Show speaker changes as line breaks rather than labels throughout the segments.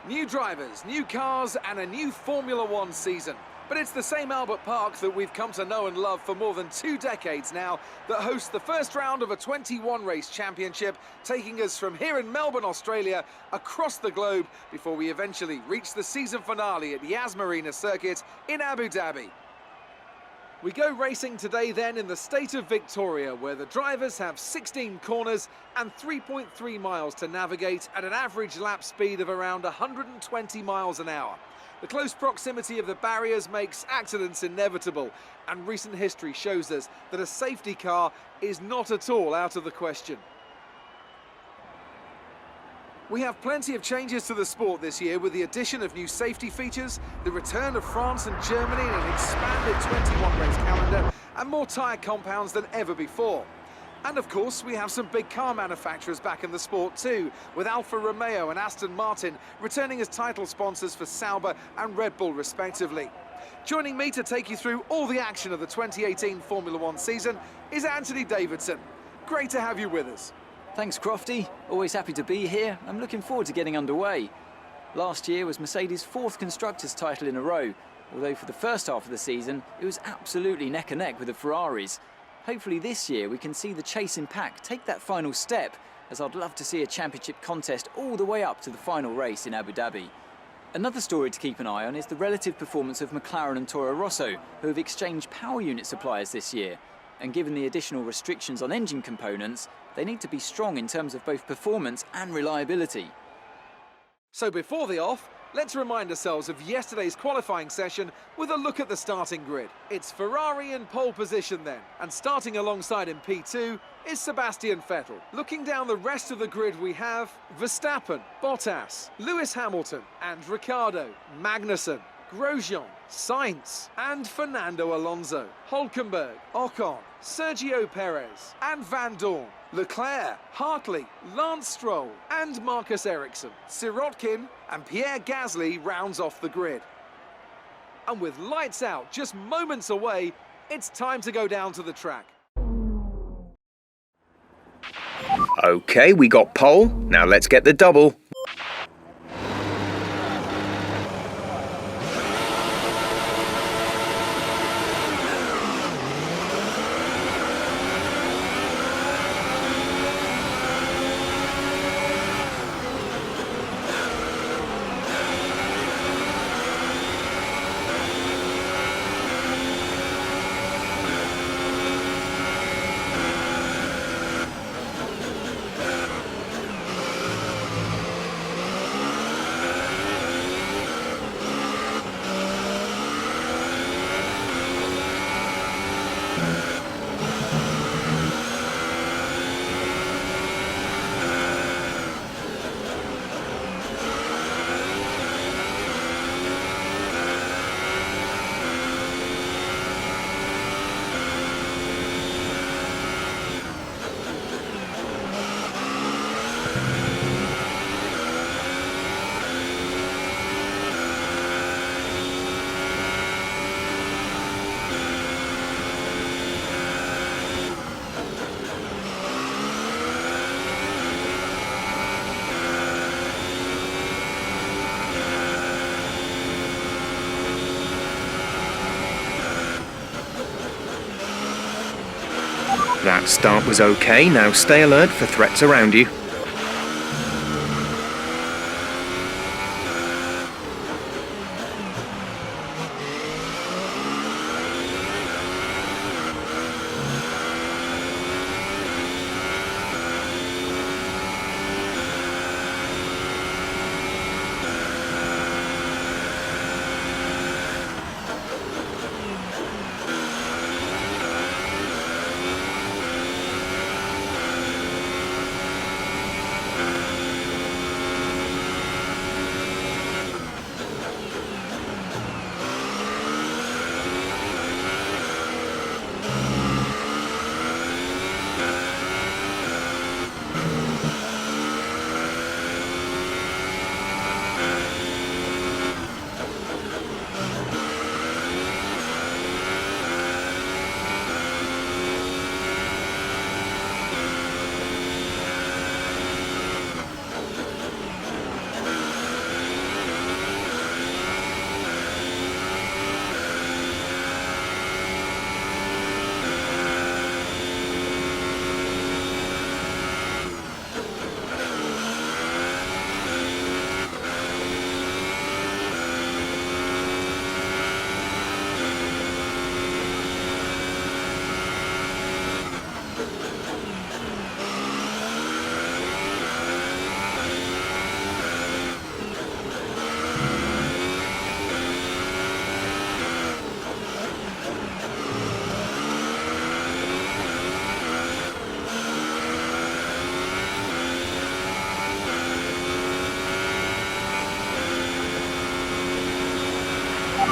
New drivers, new cars and a new Formula One season. But it's the same Albert Park that we've come to know and love for more than 2 decades now that hosts the first round of a 21-race championship, taking us from here in Melbourne, Australia, across the globe before we eventually reach the season finale at Yas Marina Circuit in Abu Dhabi. We go racing today then in the state of Victoria, where the drivers have 16 corners and 3.3 miles to navigate at an average lap speed of around 120 miles an hour. The close proximity of the barriers makes accidents inevitable, and recent history shows us that a safety car is not at all out of the question. We have plenty of changes to the sport this year with the addition of new safety features, the return of France and Germany in an expanded 21-race calendar, and more tyre compounds than ever before. And of course, we have some big car manufacturers back in the sport too, with Alfa Romeo and Aston Martin returning as title sponsors for Sauber and Red Bull respectively. Joining me to take you through all the action of the 2018 Formula One season is Anthony Davidson. Great to have you with us.
Thanks, Crofty. Always happy to be here. I'm looking forward to getting underway. Last year was Mercedes' 4th Constructors' title in a row, although for the first half of the season it was absolutely neck and neck with the Ferraris. Hopefully this year we can see the chasing pack take that final step, as I'd love to see a championship contest all the way up to the final race in Abu Dhabi. Another story to keep an eye on is the relative performance of McLaren and Toro Rosso, who have exchanged power unit suppliers this year. And given the additional restrictions on engine components, they need to be strong in terms of both performance and reliability.
So before the off, let's remind ourselves of yesterday's qualifying session with a look at the starting grid. It's Ferrari in pole position then, and starting alongside in P2 is Sebastian Vettel. Looking down the rest of the grid we have Verstappen, Bottas, Lewis Hamilton and Ricciardo, Magnussen, Grosjean, Sainz and Fernando Alonso, Hülkenberg, Ocon, Sergio Perez and Van Dorn, Leclerc, Hartley, Lance Stroll and Marcus Ericsson. Sirotkin and Pierre Gasly rounds off the grid. And with lights out just moments away, it's time to go down to the track.
Okay, we got pole, now let's get the double. That start was okay, now stay alert for threats around you.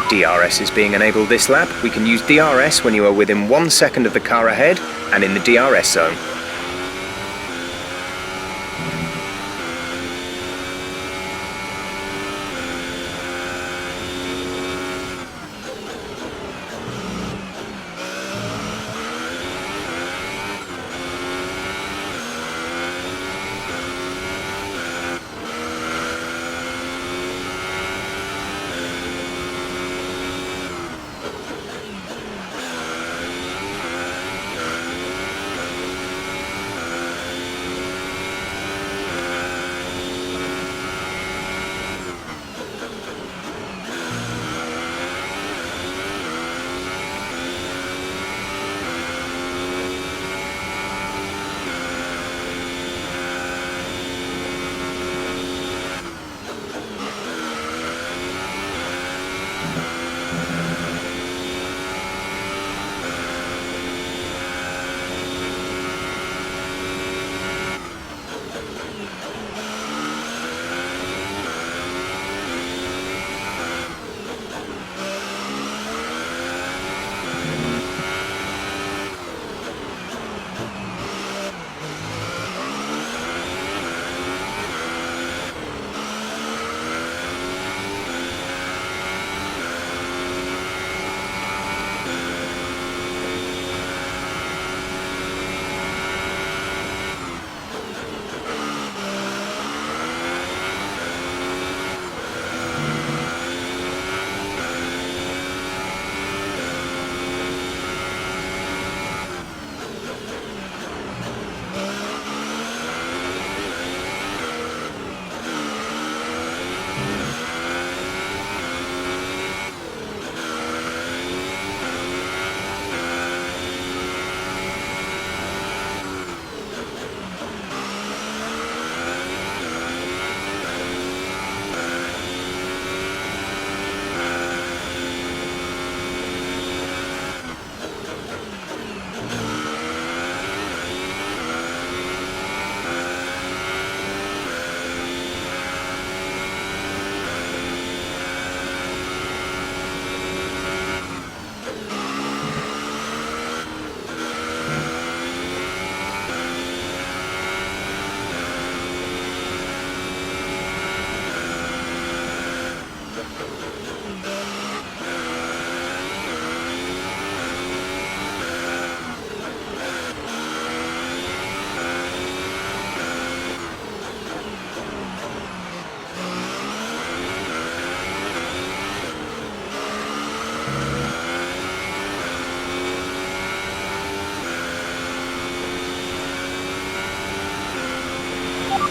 DRS is being enabled this lap. We can use DRS when you are within 1 second of the car ahead and in the DRS zone.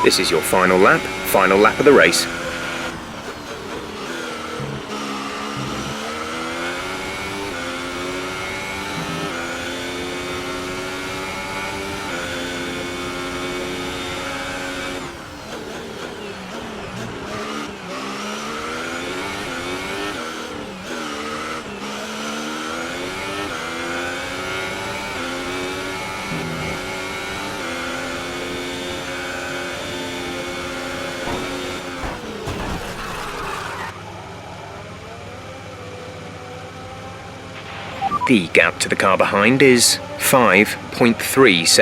This is your final lap of the race. The gap to the car behind is 5.3 seconds.